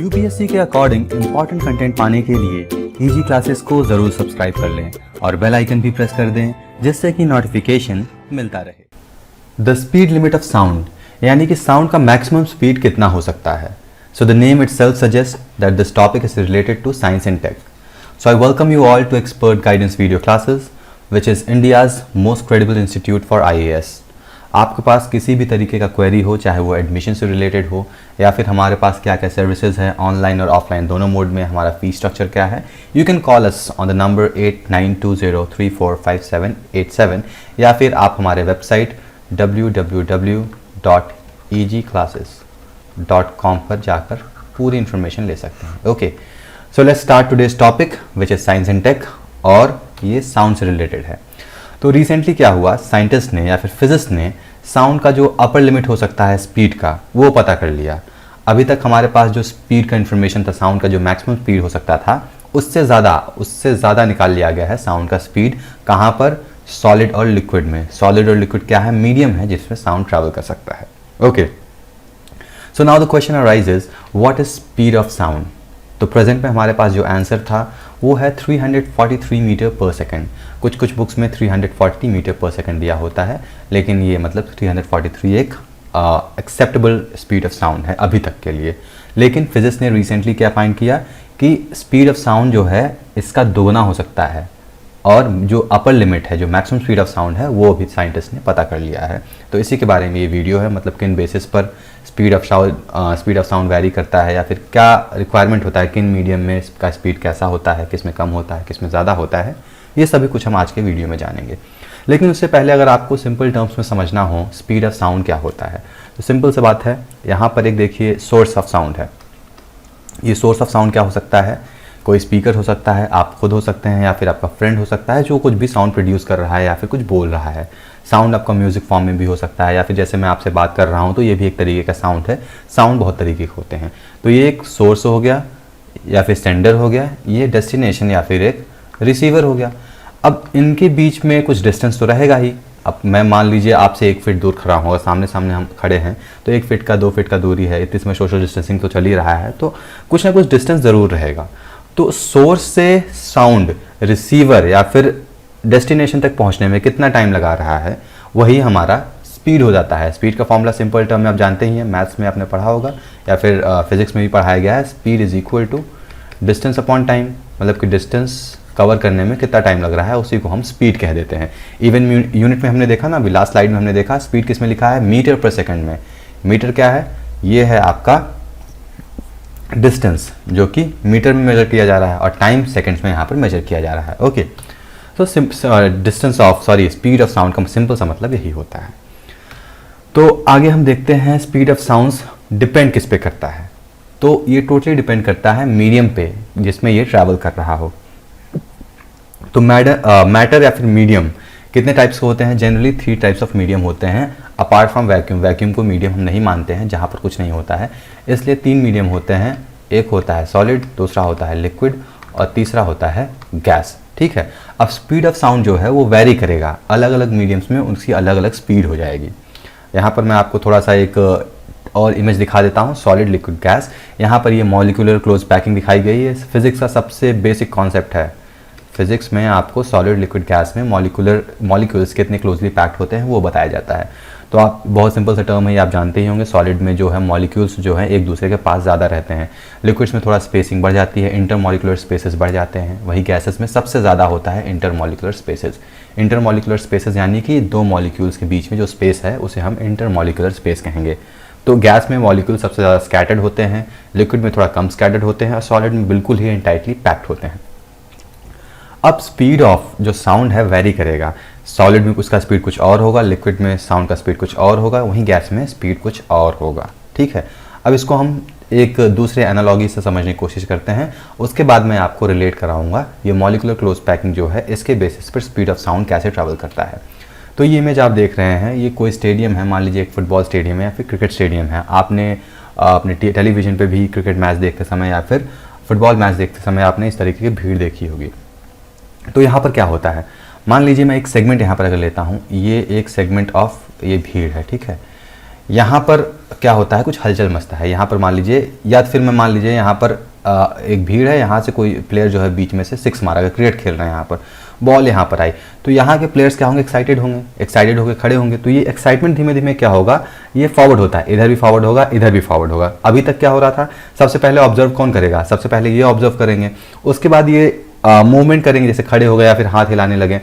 UPSC के according important content पाने के लिए ईजी क्लासेस को ज़रूर सब्सक्राइब कर लें और बेल आइकन भी प्रेस कर दें जिससे कि नोटिफिकेशन मिलता रहे। The speed limit of sound, यानी कि साउंड का मैक्सिमम स्पीड कितना हो सकता है। So the name itself suggest that this topic is related to science and tech. So I welcome you all to expert guidance video classes which is India's most credible institute for IAS। आपके पास किसी भी तरीके का query हो, चाहे वो admission से related हो या फिर हमारे पास क्या क्या सर्विसेज हैं ऑनलाइन और ऑफलाइन दोनों मोड में, हमारा फीस स्ट्रक्चर क्या है, you can call us on the number 8920345787 या फिर आप हमारे वेबसाइट www.egclasses.com पर जाकर पूरी इन्फॉर्मेशन ले सकते हैं। Okay, so let's start today's topic which is science and tech और ये साउंड से रिलेटेड है। तो रिसेंटली क्या हुआ, साइंटिस्ट ने या फिर फिजिस्ट ने साउंड का जो अपर लिमिट हो सकता है स्पीड का वो पता कर लिया। अभी तक हमारे पास जो स्पीड का इन्फॉर्मेशन था, साउंड का जो मैक्सिमम स्पीड हो सकता था, उससे ज़्यादा निकाल लिया गया है साउंड का स्पीड। कहाँ पर? सॉलिड और लिक्विड में। सॉलिड और लिक्विड क्या है? मीडियम है जिसमें साउंड ट्रैवल कर सकता है। Okay, so now the question arises, what is speed of sound. तो प्रेजेंट में हमारे पास जो आंसर था वो है 343 मीटर पर सेकेंड। कुछ बुक्स में 340 मीटर पर सेकेंड दिया होता है, लेकिन ये मतलब 343 एक एक्सेप्टेबल स्पीड ऑफ साउंड है अभी तक के लिए। लेकिन फिजिक्स ने रिसेंटली क्या फाइंड किया कि स्पीड ऑफ साउंड जो है इसका दोगुना हो सकता है, और जो अपर लिमिट है, जो मैक्सिमम स्पीड ऑफ साउंड है, वो अभी साइंटिस्ट ने पता कर लिया है। तो इसी के बारे में ये वीडियो है, मतलब किन बेसिस पर स्पीड ऑफ साउंड वैरी करता है या फिर क्या रिक्वायरमेंट होता है, किन मीडियम में इसका स्पीड कैसा होता है, किस में कम होता है, किस में ज़्यादा होता है, ये सभी कुछ हम आज के वीडियो में जानेंगे। लेकिन उससे पहले अगर आपको सिंपल टर्म्स में समझना हो स्पीड ऑफ साउंड क्या होता है, तो सिंपल सी बात है, यहाँ पर एक देखिए सोर्स ऑफ साउंड है। ये सोर्स ऑफ साउंड क्या हो सकता है? कोई स्पीकर हो सकता है, आप खुद हो सकते हैं, या फिर आपका फ्रेंड हो सकता है जो कुछ भी साउंड प्रोड्यूस कर रहा है या फिर कुछ बोल रहा है। साउंड आपका म्यूजिक फॉर्म में भी हो सकता है, या फिर जैसे मैं आपसे बात कर रहा हूँ तो ये भी एक तरीके का साउंड है। साउंड बहुत तरीके के होते हैं। तो ये एक सोर्स हो गया या फिर सेंडर हो गया, ये डेस्टिनेशन या फिर एक रिसीवर हो गया। अब इनके बीच में कुछ डिस्टेंस तो रहेगा ही। अब मैं मान लीजिए आपसे 1 फीट दूर खड़ा हूँ और सामने सामने हम खड़े हैं, तो 1 फीट का 2 फीट का दूरी है, इसमें सोशल डिस्टेंसिंग तो चल ही रहा है, तो कुछ ना कुछ डिस्टेंस ज़रूर रहेगा। तो सोर्स से साउंड रिसीवर या फिर डेस्टिनेशन तक पहुंचने में कितना टाइम लगा रहा है, वही हमारा स्पीड हो जाता है। स्पीड का फॉर्मूला सिंपल टर्म में आप जानते ही हैं, मैथ्स में आपने पढ़ा होगा या फिर फिजिक्स में भी पढ़ाया गया है। Speed is equal to distance upon time, मतलब कि डिस्टेंस कवर करने में कितना टाइम लग रहा है उसी को हम स्पीड कह देते हैं। इवन यूनिट में हमने देखा ना, अभी लास्ट स्लाइड में हमने देखा स्पीड किस में लिखा है, मीटर पर सेकेंड में। मीटर क्या है? ये है आपका डिस्टेंस जो कि मीटर में मेजर किया जा रहा है, और टाइम सेकंड्स में यहाँ पर मेजर किया जा रहा है। ओके, तो स्पीड ऑफ साउंड का सिंपल सा मतलब यही होता है। तो आगे हम देखते हैं स्पीड ऑफ साउंड्स डिपेंड किस पे करता है। तो ये टोटली डिपेंड करता है मीडियम पे जिसमें ये ट्रैवल कर रहा हो। तो मैटर या फिर मीडियम कितने टाइप्स के होते हैं? जनरली 3 टाइप्स ऑफ मीडियम होते हैं अपार्ट फ्रॉम वैक्यूम। वैक्यूम को मीडियम हम नहीं मानते हैं जहाँ पर कुछ नहीं होता है, इसलिए 3 मीडियम होते हैं। एक होता है सॉलिड, दूसरा होता है लिक्विड और तीसरा होता है गैस। ठीक है, अब स्पीड ऑफ साउंड जो है वो वेरी करेगा, अलग अलग मीडियम्स में उनकी अलग अलग स्पीड हो जाएगी। यहाँ पर मैं आपको थोड़ा सा एक और इमेज दिखा देता हूँ, सॉलिड लिक्विड गैस। यहाँ पर ये मॉलिक्यूलर क्लोज पैकिंग दिखाई गई है। फिजिक्स का सबसे बेसिक कॉन्सेप्ट है। फिजिक्स में आपको सॉलिड लिक्विड गैस में मॉलिक्यूल्स कितने क्लोजली पैक्ड होते हैं वो बताया जाता है। तो आप बहुत सिंपल सा टर्म है, ये आप जानते ही होंगे। सॉलिड में जो है मॉलिक्यूल्स जो है एक दूसरे के पास ज़्यादा रहते हैं। लिक्विड्स में थोड़ा स्पेसिंग बढ़ जाती है, इंटरमॉलिक्यूलर स्पेसेस बढ़ जाते हैं। वही गैसेस में सबसे ज़्यादा होता है इंटरमॉलिक्यूलर स्पेसेस। इंटरमॉलिक्यूलर स्पेसेस यानी कि 2 मॉलिक्यूल्स के बीच में जो स्पेस है उसे हम इंटरमॉलिक्यूलर स्पेस कहेंगे। तो गैस में मॉलिक्यूल सबसे ज़्यादा स्कैटर्ड होते हैं, लिक्विड में थोड़ा कम स्कैटर्ड होते हैं, और सॉलिड में बिल्कुल ही टाइटली पैक्ड होते हैं। अब स्पीड ऑफ जो साउंड है वेरी करेगा। सॉलिड में उसका स्पीड कुछ और होगा, लिक्विड में साउंड का स्पीड कुछ और होगा, वहीं गैस में स्पीड कुछ और होगा। ठीक है, अब इसको हम एक दूसरे एनालॉजी से समझने की कोशिश करते हैं, उसके बाद मैं आपको रिलेट कराऊंगा ये मॉलिक्यूलर क्लोज पैकिंग जो है इसके बेसिस पर स्पीड ऑफ साउंड कैसे ट्रैवल करता है। तो ये इमेज आप देख रहे हैं, ये कोई स्टेडियम है, मान लीजिए एक फुटबॉल स्टेडियम है या फिर क्रिकेट स्टेडियम है। आपने अपने टेलीविजन पर भी क्रिकेट मैच देखते समय या फिर फुटबॉल मैच देखते समय आपने इस तरीके की भीड़ देखी होगी। तो यहाँ पर क्या होता है, मान लीजिए मैं एक सेगमेंट यहाँ पर अगर लेता हूँ, ये एक सेगमेंट ऑफ ये भीड़ है। ठीक है, यहाँ पर क्या होता है, कुछ हलचल मचता है। यहाँ पर मान लीजिए, या फिर मैं मान लीजिए यहाँ पर एक भीड़ है, यहाँ से कोई प्लेयर जो है बीच में से 6 मारा, क्रिकेट खेल रहे हैं, यहाँ पर बॉल यहाँ पर आई, तो यहाँ के प्लेयर्स क्या होंगे, एक्साइटेड होंगे खड़े होंगे। तो ये एक्साइटमेंट धीमे धीमे क्या होगा, ये फॉरवर्ड होता है, इधर भी फॉरवर्ड होगा, इधर भी फॉरवर्ड होगा। अभी तक क्या हो रहा था, सबसे पहले ऑब्जर्व कौन करेगा, सबसे पहले ये ऑब्जर्व करेंगे, उसके बाद ये मूवमेंट करेंगे, जैसे खड़े हो गए या फिर हाथ हिलाने लगे,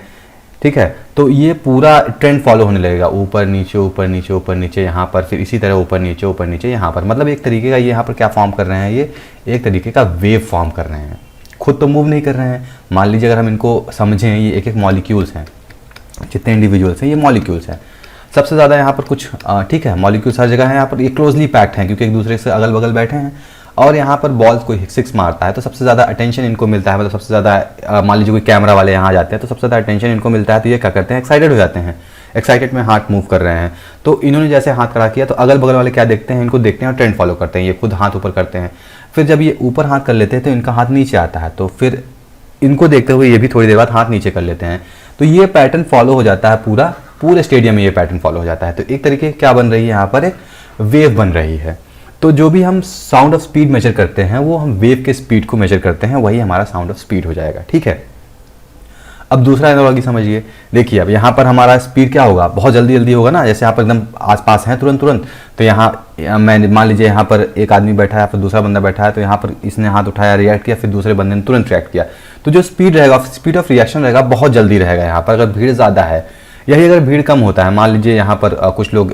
ठीक है। तो ये पूरा ट्रेंड फॉलो होने लगेगा, ऊपर नीचे ऊपर नीचे ऊपर नीचे, यहाँ पर फिर इसी तरह ऊपर नीचे यहाँ पर। मतलब एक तरीके का ये यहाँ पर क्या फॉर्म कर रहे हैं, ये एक तरीके का वेव फॉर्म कर रहे हैं, खुद तो मूव नहीं कर रहे हैं। मान लीजिए अगर हम इनको समझें, ये एक एक मॉलिक्यूल्स हैं, जितने इंडिविजुअल्स हैं ये मॉलिक्यूल्स हैं। सबसे ज़्यादा यहाँ पर कुछ ठीक है, मॉलिक्यूल्स हर जगह हैं, यहाँ पर ये क्लोजली पैक्ड हैं क्योंकि एक दूसरे से अगल बगल बैठे हैं। और यहाँ पर बॉल्स कोई 6 मारता है तो सबसे ज़्यादा अटेंशन इनको मिलता है, मतलब सबसे ज़्यादा मान लीजिए कोई कैमरा वाले यहाँ आ जाते हैं तो सबसे ज़्यादा अटेंशन इनको मिलता है। तो ये क्या करते हैं, एक्साइटेड हो जाते हैं, एक्साइटेड में हाथ मूव कर रहे हैं। तो इन्होंने जैसे हाथ खड़ा किया तो अगल बगल वाले क्या देखते हैं, इनको देखते हैं और ट्रेंड फॉलो करते हैं, ये खुद हाथ ऊपर करते हैं। फिर जब ये ऊपर हाथ कर लेते हैं तो इनका हाथ नीचे आता है, तो फिर इनको देखते हुए ये भी थोड़ी देर बाद हाथ नीचे कर लेते हैं। तो ये पैटर्न फॉलो हो जाता है, पूरे स्टेडियम में ये पैटर्न फॉलो हो जाता है। तो एक तरीके क्या बन रही है, यहाँ पर एक वेव बन रही है। तो जो भी हम साउंड ऑफ स्पीड मेजर करते हैं वो हम वेव के स्पीड को मेजर करते हैं, वही हमारा साउंड ऑफ स्पीड हो जाएगा, ठीक है। अब दूसरा एनालॉजी समझिए, देखिए अब यहाँ पर हमारा स्पीड क्या होगा, बहुत जल्दी होगा ना, जैसे यहाँ पर एकदम आसपास है तुरंत। तो यहाँ मैं मान लीजिए यहाँ पर एक आदमी बैठा है, फिर दूसरा बंदा बैठा है, तो यहाँ पर इसने हाथ उठाया, रिएक्ट किया, फिर दूसरे बंदे ने तुरंत रिएक्ट किया। तो जो स्पीड रहेगा, स्पीड ऑफ रिएक्शन रहेगा, बहुत जल्दी रहेगा यहाँ पर, अगर भीड़ ज़्यादा है। यही अगर भीड़ कम होता है, मान लीजिए यहाँ पर कुछ लोग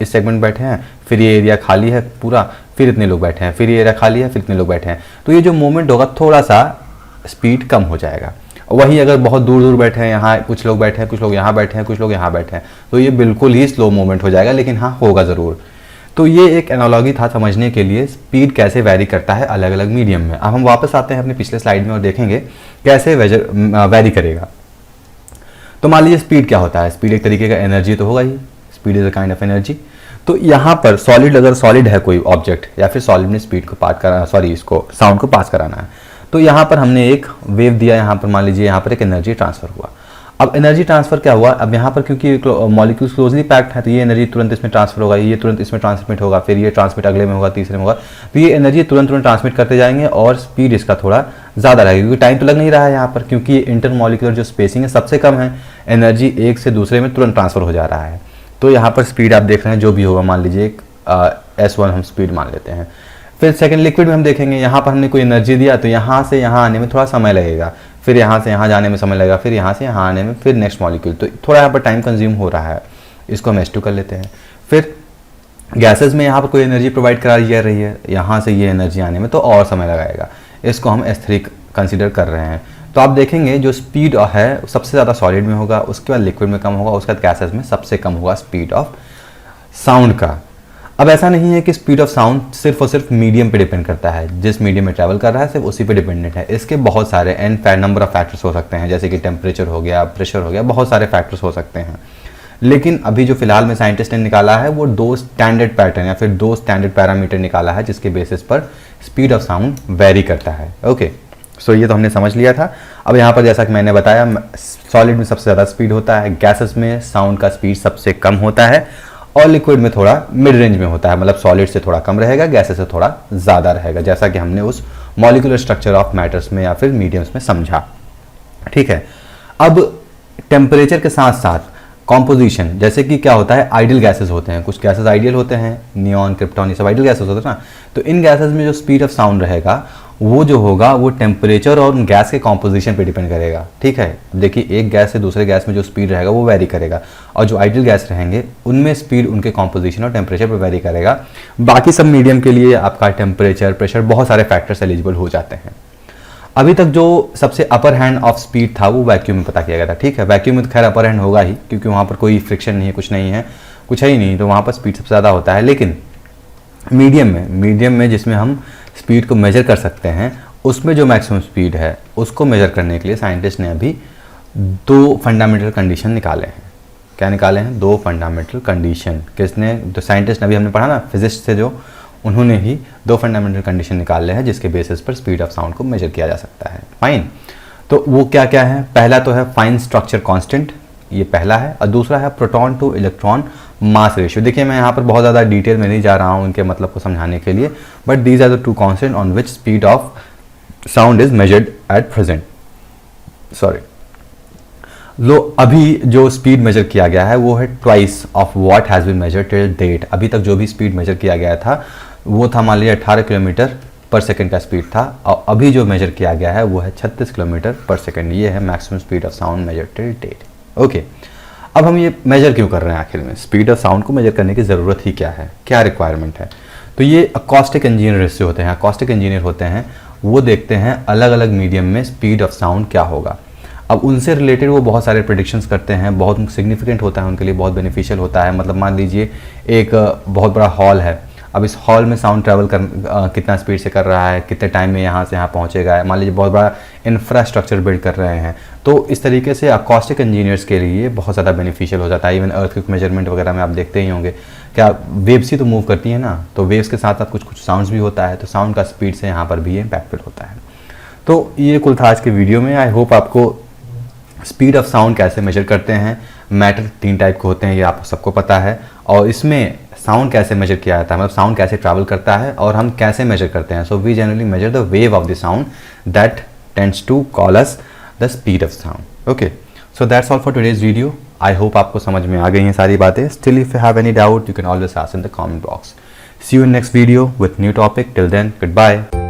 इस सेगमेंट बैठे हैं, फिर ये एरिया खाली है पूरा, फिर इतने लोग बैठे हैं, फिर ये एरिया खाली है, फिर इतने लोग बैठे हैं, तो ये जो मूवमेंट होगा थोड़ा सा स्पीड कम हो जाएगा। वहीं अगर बहुत दूर बैठे हैं, यहाँ कुछ लोग बैठे हैं, कुछ लोग यहाँ बैठे हैं, कुछ लोग यहाँ बैठे हैं, तो ये बिल्कुल ही स्लो मूवमेंट हो जाएगा, लेकिन हाँ होगा ज़रूर। तो ये एक एनालॉजी था समझने के लिए स्पीड कैसे वैरी करता है अलग अलग मीडियम में। अब हम वापस आते हैं अपने पिछले स्लाइड में और देखेंगे कैसे वैरी करेगा। तो मान लीजिए स्पीड क्या होता है, स्पीड एक तरीके का एनर्जी तो होगा ही, speed is a kind of energy. तो यहाँ पर सॉलिड, अगर सॉलिड है कोई ऑब्जेक्ट या फिर सॉलिड ने स्पीड को इसको साउंड को पास कराना है, तो यहाँ पर हमने एक वेव दिया, यहाँ पर मान लीजिए यहाँ पर एक एनर्जी ट्रांसफर हुआ। अब एनर्जी ट्रांसफर क्या हुआ, अब यहाँ पर क्योंकि मॉलिक्यूल्स क्लोजली पैक्ड है तो ये एनर्जी तुरंत इसमें ट्रांसफर होगा, ये तुरंत इसमें ट्रांसमिट होगा, फिर ये ट्रांसमिट अगले में होगा, तीसरे में होगा। तो ये एनर्जी तुरंत ट्रांसमिट करते जाएंगे और स्पीड इसका थोड़ा ज़्यादा रहेगा, क्योंकि टाइम तो लग नहीं रहा है यहाँ पर, क्योंकि ये इंटर मॉलिक्यूलर जो स्पेसिंग है सबसे कम है, एनर्जी एक से दूसरे में तुरंत ट्रांसफर हो जा रहा है। तो यहाँ पर स्पीड आप देख रहे हैं जो भी होगा, मान लीजिए S1 हम स्पीड मान लेते हैं। फिर सेकंड लिक्विड में हम देखेंगे, यहाँ पर हमने कोई एनर्जी दिया तो यहाँ से यहाँ आने में थोड़ा समय लगेगा, फिर यहाँ से यहाँ जाने में समय लगेगा, फिर यहाँ से यहाँ आने में, फिर नेक्स्ट मॉलिक्यूल, तो थोड़ा यहाँ पर टाइम कंज्यूम हो रहा है, इसको हम S2 कर लेते हैं। फिर गैसेज में यहाँ पर कोई एनर्जी प्रोवाइड करा जा रही है, यहाँ से ये एनर्जी आने में तो और समय लगाएगा, इसको हम S3 कंसिडर कर रहे हैं। तो आप देखेंगे जो स्पीड है सबसे ज़्यादा सॉलिड में होगा, उसके बाद लिक्विड में कम होगा, उसके बाद गैसेज में सबसे कम होगा स्पीड ऑफ साउंड का। अब ऐसा नहीं है कि स्पीड ऑफ साउंड सिर्फ और सिर्फ मीडियम पे डिपेंड करता है, जिस मीडियम में ट्रैवल कर रहा है सिर्फ उसी पे डिपेंडेंट है। इसके बहुत सारे नंबर ऑफ फैक्टर्स हो सकते हैं, जैसे कि टेम्परेचर हो गया, प्रेशर हो गया, बहुत सारे फैक्टर्स हो सकते हैं। लेकिन अभी जो फिलहाल में साइंटिस्ट ने निकाला है वो 2 स्टैंडर्ड पैटर्न या फिर 2 स्टैंडर्ड पैरामीटर निकाला है, जिसके बेसिस पर स्पीड ऑफ साउंड वेरी करता है। ओके, सो ये तो हमने समझ लिया था। अब यहाँ पर जैसा कि मैंने बताया, सॉलिड में सबसे ज़्यादा स्पीड होता है, गैसेस में साउंड का स्पीड सबसे कम होता है, और लिक्विड में थोड़ा मिड रेंज में होता है, मतलब सॉलिड से थोड़ा कम रहेगा, गैसेस से थोड़ा ज़्यादा रहेगा, जैसा कि हमने उस मॉलिक्यूलर स्ट्रक्चर ऑफ मैटर्स में या फिर मीडियम्स में समझा। ठीक है, अब टेम्परेचर के साथ साथ कॉम्पोजिशन, जैसे कि क्या होता है, आइडियल गैसेस होते हैं, कुछ गैसेस आइडियल होते हैं, नियॉन, क्रिप्टॉन, ये सब आइडियल गैसेस होते हैं ना। तो इन गैसेस में जो स्पीड ऑफ साउंड रहेगा वो जो होगा वो टेम्परेचर और गैस के कॉम्पोजिशन पे डिपेंड करेगा। ठीक है, देखिए एक गैस से दूसरे गैस में जो स्पीड रहेगा वो वेरी करेगा, और जो आइडियल गैस रहेंगे उनमें स्पीड उनके कॉम्पोजिशन और टेम्परेचर पे वेरी करेगा। बाकी सब मीडियम के लिए आपका टेम्परेचर, प्रेशर, बहुत सारे फैक्टर्स एलिजिबल हो जाते हैं। अभी तक जो सबसे अपर हैंड ऑफ स्पीड था वो वैक्यूम में पता किया गया था। ठीक है, वैक्यूम में तो खैर अपर हैंड होगा ही, क्योंकि वहाँ पर कोई फ्रिक्शन नहीं है, कुछ नहीं है, कुछ है ही नहीं, तो वहाँ पर स्पीड सबसे ज़्यादा होता है। लेकिन मीडियम में जिसमें हम स्पीड को मेजर कर सकते हैं, उसमें जो मैक्सिमम स्पीड है उसको मेजर करने के लिए साइंटिस्ट ने अभी 2 फंडामेंटल कंडीशन निकाले हैं। क्या निकाले हैं? 2 फंडामेंटल कंडीशन। किसने? जो साइंटिस्ट ने अभी हमने पढ़ा ना फिजिक्स से, जो उन्होंने ही 2 फंडामेंटल कंडीशन निकाले हैं जिसके बेसिस पर स्पीड ऑफ साउंड को मेजर किया जा सकता है। फाइन, तो वो क्या क्या है? पहला तो है फाइन स्ट्रक्चर कांस्टेंट, ये पहला है, और दूसरा है proton two electron mass ratio. देखिए मैं यहाँ पर बहुत ज़्यादा डिटेल में नहीं जा रहा हूँ इनके मतलब को समझाने के लिए, but these are the two constant on which speed of sound is measured at present. Sorry, लो अभी जो स्पीड मेजर किया गया है वो है twice of what has been measured till date. अभी तक जो भी स्पीड मेजर किया गया था वो था मान लीजिए 18 किलोमीटर पर सेकंड का स्पीड था, और अभी जो मेजर किया गया है वो है 36 किलोमीटर पर सेकंड। ये है maximum speed of sound measure till date. Okay, अब हम ये मेजर क्यों कर रहे हैं आखिर में? स्पीड ऑफ साउंड को मेजर करने की ज़रूरत ही क्या है, क्या रिक्वायरमेंट है? तो ये अकॉस्टिक इंजीनियर से होते हैं, अकॉस्टिक इंजीनियर होते हैं, वो देखते हैं अलग अलग मीडियम में स्पीड ऑफ साउंड क्या होगा। अब उनसे रिलेटेड वो बहुत सारे प्रेडिक्शंस करते हैं, बहुत सिग्निफिकेंट होता है उनके लिए, बहुत बेनिफिशियल होता है। मतलब मान लीजिए एक बहुत बड़ा हॉल है, अब इस हॉल में साउंड ट्रैवल कितना स्पीड से कर रहा है, कितने टाइम में यहाँ से यहाँ पहुँचेगा। मान लीजिए बहुत बड़ा इंफ्रास्ट्रक्चर बिल्ड कर रहे हैं, तो इस तरीके से अकॉस्टिक इंजीनियर्स के लिए बहुत ज़्यादा बेनिफिशियल हो जाता है। इवन अर्थक्वेक मेजरमेंट वगैरह में आप देखते ही होंगे, क्या वेव्स ही तो मूव करती है ना, तो वेव्स के साथ साथ कुछ कुछ साउंड्स भी होता है, तो साउंड का स्पीड से यहाँ पर भी इम्पैक्टफुल होता है। तो ये कुल था आज के वीडियो में। आई होप आपको स्पीड ऑफ साउंड कैसे मेजर करते हैं, मैटर 3 टाइप के होते हैं ये आप सबको पता है, और इसमें साउंड कैसे मेजर किया जाता है, मतलब साउंड कैसे ट्रैवल करता है और हम कैसे मेजर करते हैं। So we generally measure the wave of the sound that tends to call us the speed of sound. Okay, so that's all for today's video. I hope आपको समझ में आ गई हैं सारी बातें। Still if you have any doubt you can always ask in the comment box. See you in next video with new topic. Till then, good bye.